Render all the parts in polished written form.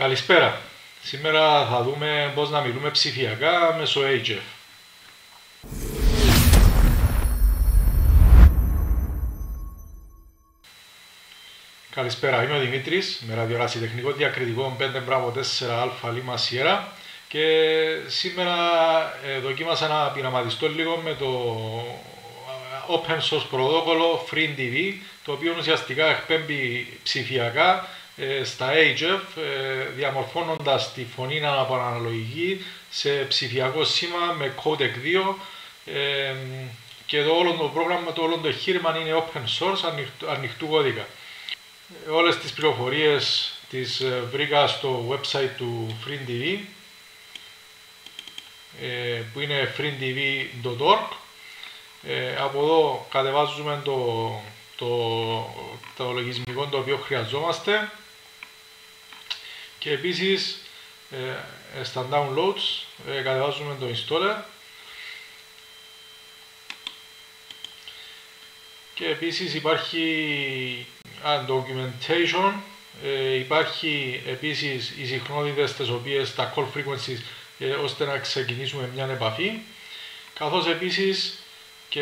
Καλησπέρα. Σήμερα θα δούμε πώς να μιλούμε ψηφιακά μέσω HF. Καλησπέρα, είμαι ο Δημήτρης με ραδιορασιτεχνικό διακριτικό 5-4 Λίμα Σιέρα και σήμερα δοκίμασα να πειραματιστώ λίγο με το open source πρωτόκολλο FreeDV, το οποίο ουσιαστικά εκπέμπει ψηφιακά στα HF, διαμορφώνοντας τη φωνή αναπαναλογική σε ψηφιακό σήμα με codec 2 και όλο το πρόγραμμα, όλο το εγχείρημα είναι open source, ανοιχτού κώδικα. Όλες τις πληροφορίες τις βρήκα στο website του FreeDV που είναι freedv.org. Από εδώ κατεβάζουμε το λογισμικό το οποίο χρειαζόμαστε και επίσης στα downloads κατεβάζουμε το installer και επίσης υπάρχει documentation, υπάρχει επίσης οι συχνότητες τις οποίες τα call frequencies ώστε να ξεκινήσουμε μια επαφή, καθώς επίσης και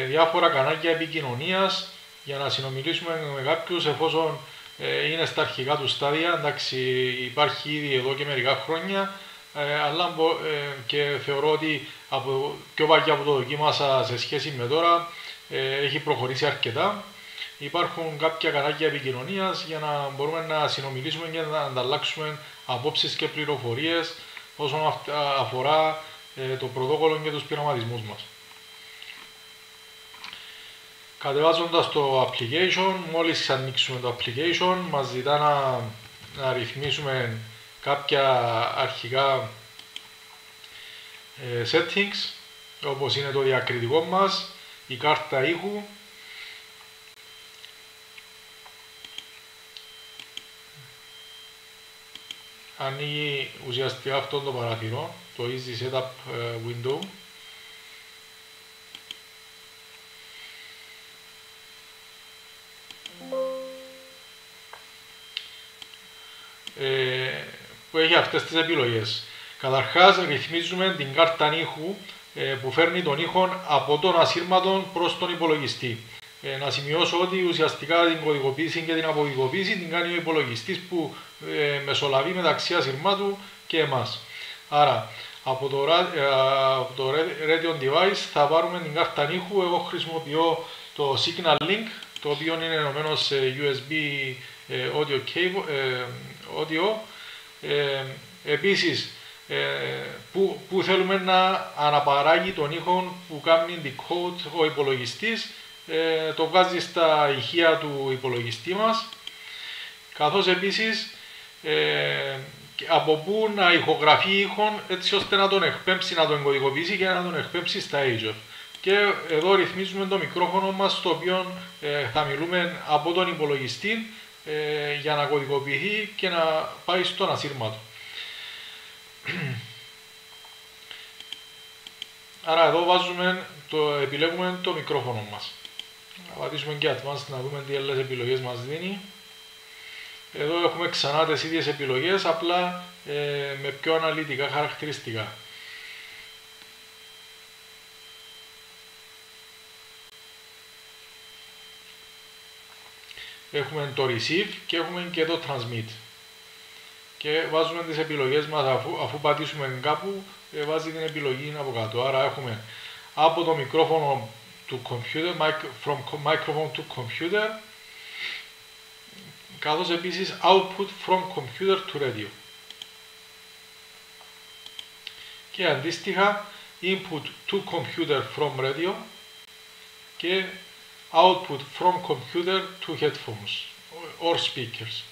διάφορα κανάλια επικοινωνίας για να συνομιλήσουμε με κάποιους εφόσον είναι στα αρχικά του στάδια. Εντάξει, υπάρχει ήδη εδώ και μερικά χρόνια, αλλά και θεωρώ ότι πιο παλιά που το δοκίμασα σε σχέση με τώρα έχει προχωρήσει αρκετά. Υπάρχουν κάποια κανάλια επικοινωνίας για να μπορούμε να συνομιλήσουμε και να ανταλλάξουμε απόψεις και πληροφορίες όσον αφορά το πρωτόκολλο και τους πειραματισμούς μας. Κατεβάζοντας το application, μόλις ανοίξουμε το application, μας ζητά να ρυθμίσουμε κάποια αρχικά settings, όπως είναι το διακριτικό μας, η κάρτα ήχου, ανοίγει ουσιαστικά αυτό το παραθυρό, το Easy Setup Window. Που έχει αυτές τις επιλογές. Καταρχάς ρυθμίζουμε την κάρτα ήχου που φέρνει τον ήχο από τον ασύρματο προς τον υπολογιστή. Να σημειώσω ότι ουσιαστικά την κωδικοποίηση και την αποκωδικοποίηση την κάνει ο υπολογιστής που μεσολαβεί μεταξύ ασύρματου και εμάς. Άρα από το radio device θα πάρουμε την κάρτα ήχου. Εγώ χρησιμοποιώ το Signal Link, το οποίο είναι ενωμένο σε USB audio cable, audio. Επίσης, που θέλουμε να αναπαράγει τον ήχο που κάνει decode ο υπολογιστής, το βγάζει στα ηχεία του υπολογιστή μας, καθώς επίσης από πού να ηχογραφεί ήχον έτσι ώστε να τον εκπέμψει, να τον κωδικοποιήσει και να τον εκπέμψει στα HF. Και εδώ ρυθμίζουμε το μικρόφωνο μας, το οποίο θα μιλούμε από τον υπολογιστή για να κωδικοποιηθεί και να πάει στον ασύρματο. Άρα εδώ επιλέγουμε το μικρόφωνο μας. Να πατήσουμε και Advanced να δούμε τι άλλες επιλογές μας δίνει. Εδώ έχουμε ξανά τις ίδιες επιλογές, απλά με πιο αναλυτικά χαρακτηριστικά. Έχουμε το Receive και έχουμε και το Transmit. Και βάζουμε τις επιλογές μας, αφού πατήσουμε κάπου, βάζει την επιλογή από κάτω. Άρα έχουμε από το μικρόφωνο του computer, from microphone to computer, καθώς επίσης output from computer to radio. Και αντίστοιχα input to computer from radio και output from computer to headphones or speakers.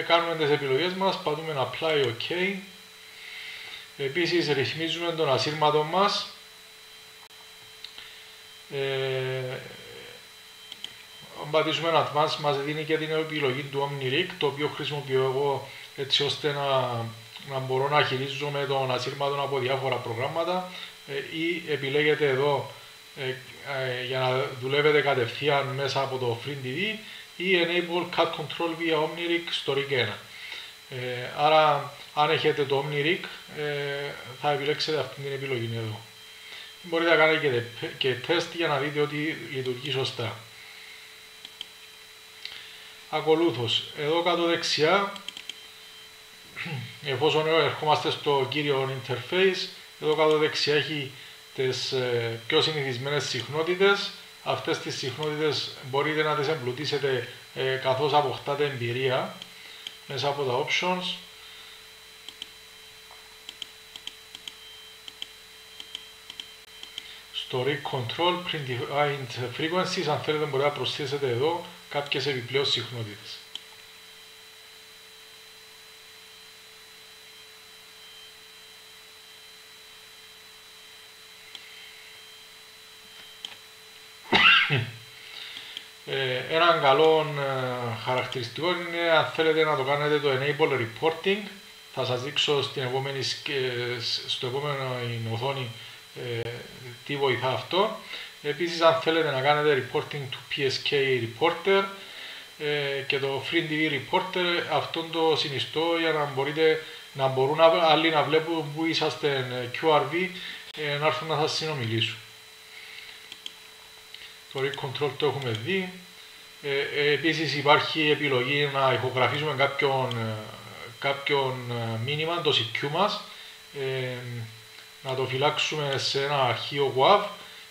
Κάνουμε τις επιλογές μας, πατούμε Apply OK. Επίσης ρυθμίζουμε τον ασύρματο μας. Αν πατήσουμε Advanced μας δίνει και την επιλογή του OmniRig, το οποίο χρησιμοποιώ εγώ έτσι ώστε να μπορώ να χειρίζομαι τον ασύρματο από διάφορα προγράμματα, ή επιλέγετε εδώ για να δουλεύετε κατευθείαν μέσα από το FreeDV ή Enable Cut Control via OmniRig στο Rig 1. Άρα, αν έχετε το OmniRig, θα επιλέξετε αυτή την επιλογή εδώ. Μπορείτε να κάνετε και τεστ για να δείτε ότι λειτουργεί σωστά. Ακολούθως, εδώ κάτω δεξιά, εφόσον ερχόμαστε στο κύριο interface, εδώ κάτω δεξιά έχει τις πιο συνηθισμένες συχνότητες. Αυτές τις συχνότητες μπορείτε να τις εμπλουτίσετε καθώς αποκτάτε εμπειρία μέσα από τα options. Στο Rig Control Predefined Frequencies, αν θέλετε μπορείτε να προσθέσετε εδώ κάποιες επιπλέον συχνότητες. Έναν καλό χαρακτηριστικό είναι αν θέλετε να το κάνετε το Enable Reporting. Θα σας δείξω στο επόμενο οθόνη τι βοηθά αυτό. Επίσης, αν θέλετε να κάνετε reporting του PSK Reporter και το FreeDV Reporter, αυτόν το συνιστώ για να μπορούν άλλοι να βλέπουν που είσαστε QRV, να έρθουν να σας συνομιλήσουν. Το Rig Control το έχουμε δει. Επίσης υπάρχει επιλογή να ηχογραφήσουμε κάποιον μήνυμα, το CQ μας, να το φυλάξουμε σε ένα αρχείο WAV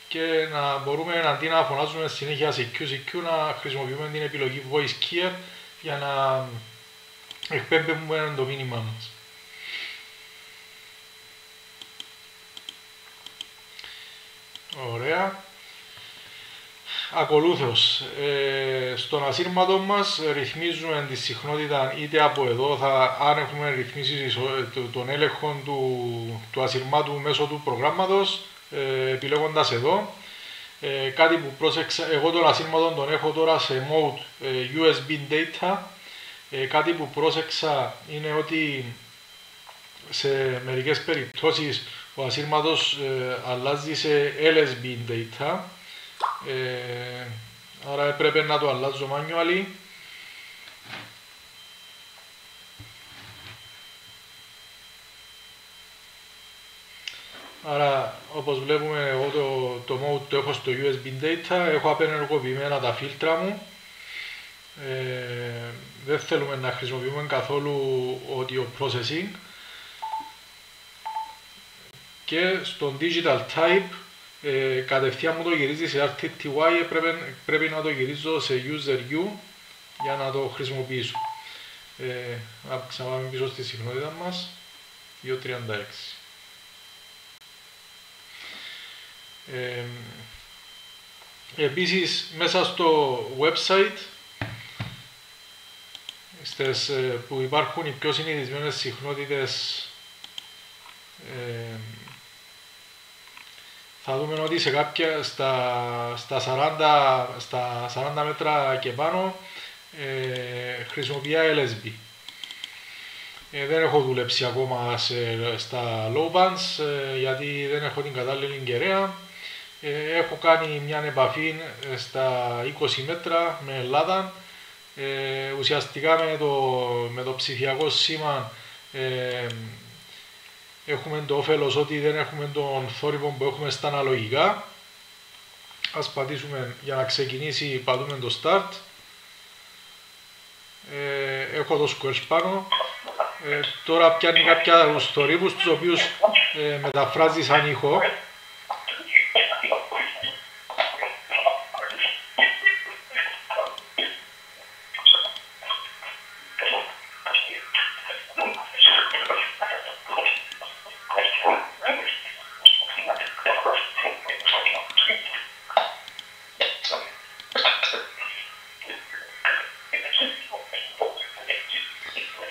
και να μπορούμε αντί να φωνάζουμε συνέχεια CQ να χρησιμοποιούμε την επιλογή Voice Keyer για να εκπέμπουμε το μήνυμα μας. Ωραία. Ακολούθως, στον ασύρματο μας ρυθμίζουμε τη συχνότητα είτε από εδώ, αν έχουμε ρυθμίσει τον έλεγχο του ασύρματου μέσω του προγράμματος, επιλέγοντας εδώ. Κάτι που πρόσεξα, εγώ τον ασύρματο τον έχω τώρα σε mode USB data. Κάτι που πρόσεξα είναι ότι σε μερικές περιπτώσεις ο ασύρματος αλλάζει σε LSB data. Άρα έπρεπε να το αλλάζω manually. Άρα όπως βλέπουμε εγώ το mode το έχω στο USB data, έχω απενεργοποιημένα τα φίλτρα μου. Δεν θέλουμε να χρησιμοποιούμε καθόλου audio processing. Και στο digital type κατευθείαν μου το γυρίζει σε RTTY, πρέπει να το γυρίζω σε user U για να το χρησιμοποιήσω. Να ξαναπάμε πίσω στη συχνότητα μας, 236. Επίσης μέσα στο website που υπάρχουν οι πιο συνηθισμένες συχνότητες, θα δούμε ότι στα 40 μέτρα και πάνω χρησιμοποιεί LSB. Δεν έχω δουλέψει ακόμα στα low bands γιατί δεν έχω την κατάλληλη κεραία. Έχω κάνει μια επαφή στα 20 μέτρα με Ελλάδα. Ουσιαστικά με το ψηφιακό σήμα έχουμε το όφελος ότι δεν έχουμε τον θόρυβο που έχουμε στα αναλογικά. Ας πατήσουμε για να ξεκινήσει, πατούμε το start. Έχω το squares πάνω. Τώρα πιάνει κάποια θορύβους τους οποίους μεταφράζει σαν ήχο.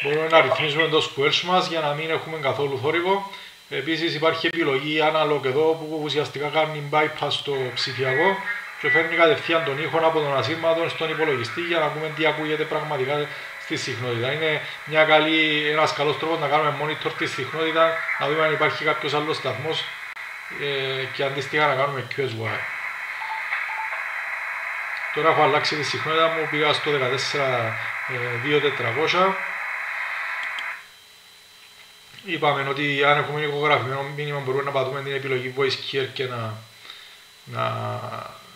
Μπορούμε να ρυθμίσουμε το squares μας για να μην έχουμε καθόλου θόρυβο. Επίσης υπάρχει επιλογή analog εδώ που ουσιαστικά κάνει bypass στο ψηφιακό και φέρνει κατευθείαν τον ήχο από τον ασύρματο στον υπολογιστή για να πούμε τι ακούγεται πραγματικά στη συχνότητα. Είναι ένας καλός τρόπος να κάνουμε monitor τη συχνότητα, να δούμε αν υπάρχει κάποιος άλλος σταθμός και αντίστοιχα να κάνουμε QSY. Τώρα έχω αλλάξει τη συχνότητα μου, πήγα στο 14.2400. Είπαμε ότι αν έχουμε ηχογραφημένο μήνυμα μπορούμε να πατούμε την επιλογή Voice Key και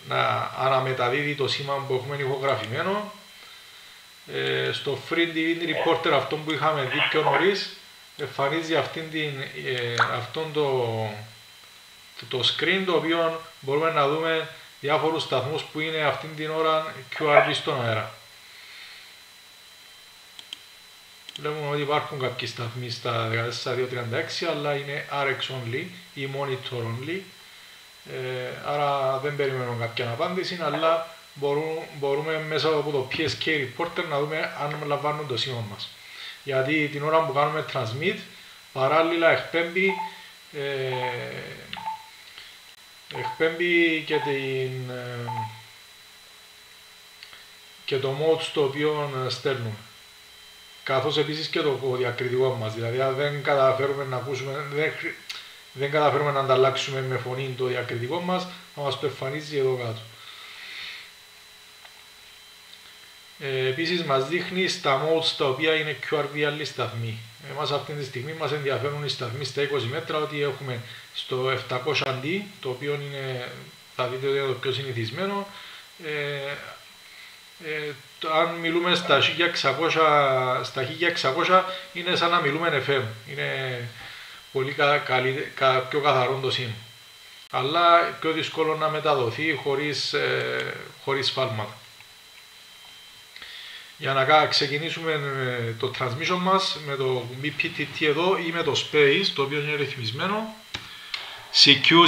να αναμεταδίδει το σήμα που έχουμε ηχογραφημένο. Στο Free TV Reporter, αυτό που είχαμε δει πιο νωρίς, εμφανίζει αυτόν το screen, το οποίο μπορούμε να δούμε διάφορους σταθμούς που είναι αυτήν την ώρα QRV στον αέρα. Βλέπουμε ότι υπάρχουν κάποιοι σταθμοί στα 14.236, αλλά είναι RX only ή monitor only. Άρα δεν περιμένουμε κάποια απάντηση, αλλά μπορούμε μέσα από το PSK Reporter να δούμε αν λαμβάνουν το σήμα μας. Γιατί την ώρα που κάνουμε transmit, παράλληλα εκπέμπει και το mode στο οποίο στέλνουμε. Καθώς επίσης και το διακριτικό μας. Δηλαδή, αν δεν καταφέρουμε να ακούσουμε, δεν καταφέρουμε να ανταλλάξουμε με φωνή το διακριτικό μας, θα μας το εμφανίζει εδώ κάτω. Επίσης μας δείχνει στα modes τα οποία είναι QRV άλλοι σταθμοί. Εμάς αυτή τη στιγμή μας ενδιαφέρουν οι σταθμοί στα 20 μέτρα, ότι έχουμε στο 700D, το οποίο είναι, θα δείτε ότι είναι το πιο συνηθισμένο. Αν μιλούμε στα 1600 είναι σαν να μιλούμε FM. Είναι πολύ πιο καθαρό το σήμα. Αλλά πιο δύσκολο να μεταδοθεί χωρίς φάλματα. Για να ξεκινήσουμε το transmission μας με το κουμπί PTT εδώ ή με το Space, το οποίο είναι ρυθμισμένο. CQ,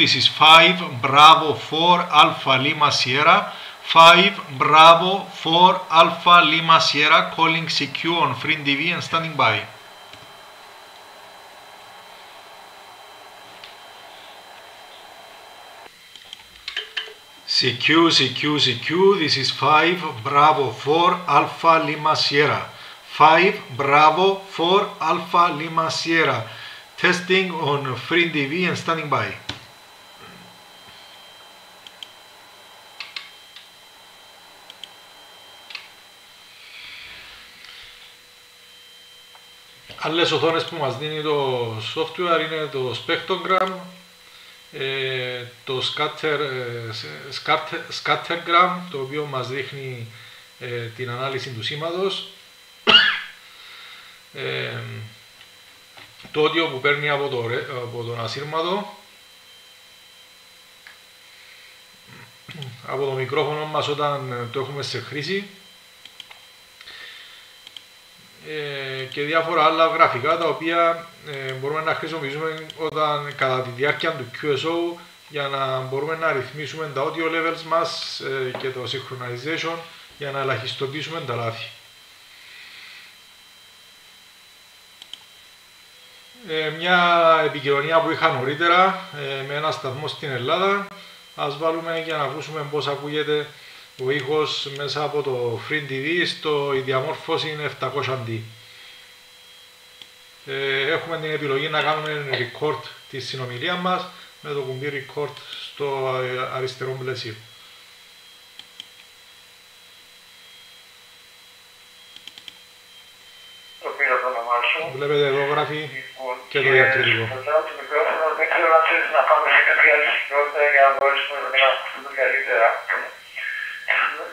this is 5 Bravo 4 Alpha Lima Sierra. 5 Bravo 4 Alpha Lima Sierra calling CQ on Free TV and standing by. CQ, this is 5 Bravo 4 Alpha Lima Sierra. 5 Bravo 4 Alpha Lima Sierra. Testing on Free TV and standing by. Άλλες οθόνες που μας δίνει το software είναι το Spectrogram, το Scattergram, το οποίο μας δείχνει την ανάλυση του σήματος, το audio που παίρνει από τον ασύρματο, από το μικρόφωνο μας όταν το έχουμε σε χρήση, και διάφορα άλλα γραφικά τα οποία μπορούμε να χρησιμοποιήσουμε κατά τη διάρκεια του QSO για να μπορούμε να ρυθμίσουμε τα audio levels μας και το synchronization για να ελαχιστοποιήσουμε τα λάθη. Μια επικοινωνία που είχα νωρίτερα με ένα σταθμό στην Ελλάδα. Ας βάλουμε για να ακούσουμε πώς ακούγεται ο ήχος μέσα από το Free TV. Η διαμόρφωση είναι 700D. Έχουμε την επιλογή να κάνουμε record τη συνομιλία μας με το κουμπί record στο αριστερό πλαίσιο. Βλέπετε εδώ γράφει και το διακριτικό. Δεν ξέρω αν θέλεις να πάμε σε κάποια άλλη συχνότητα για να μπορέσουμε να ακούσουμε καλύτερα.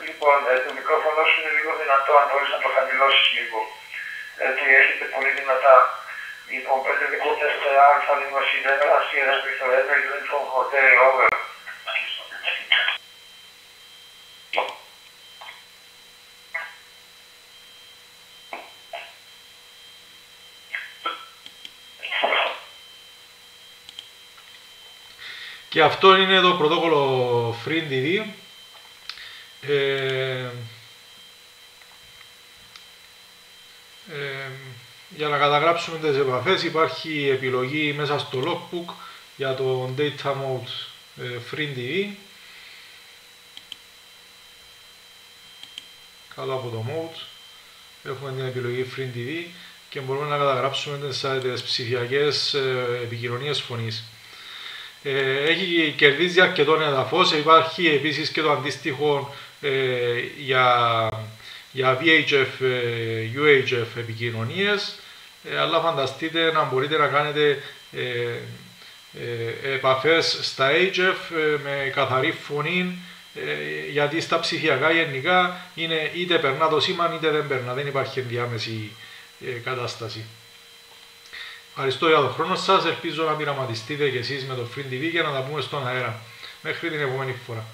Λοιπόν, το μικρόφωνο σου είναι λίγο δυνατό, αν μπορείς να το χαμηλώσεις λίγο. Γιατί έχετε πολύ δυνατά. Λοιπόν, 5-4 Alpha Lima Sierra, Sierra Victor Ever, Uniform Hotel Over. Και αυτό είναι το πρωτόκολλο Free TV. Για να καταγράψουμε τις επαφές υπάρχει επιλογή μέσα στο logbook για το Data Mode Free TV. Κάτω από το Mode έχουμε την επιλογή Free TV και μπορούμε να καταγράψουμε τις ψηφιακές επικοινωνίες φωνής. Έχει κερδίσει αρκετών εδαφός. Υπάρχει επίσης και το αντίστοιχο για VHF, UHF επικοινωνίες, αλλά φανταστείτε να μπορείτε να κάνετε επαφές στα HF με καθαρή φωνή, γιατί στα ψηφιακά γενικά είναι είτε περνά το σήμα είτε δεν περνά, δεν υπάρχει ενδιάμεση κατάσταση. Ευχαριστώ για τον χρόνο σας, ελπίζω να πειραματιστείτε και εσείς με το Free TV και να τα πούμε στον αέρα. Μέχρι την επόμενη φορά.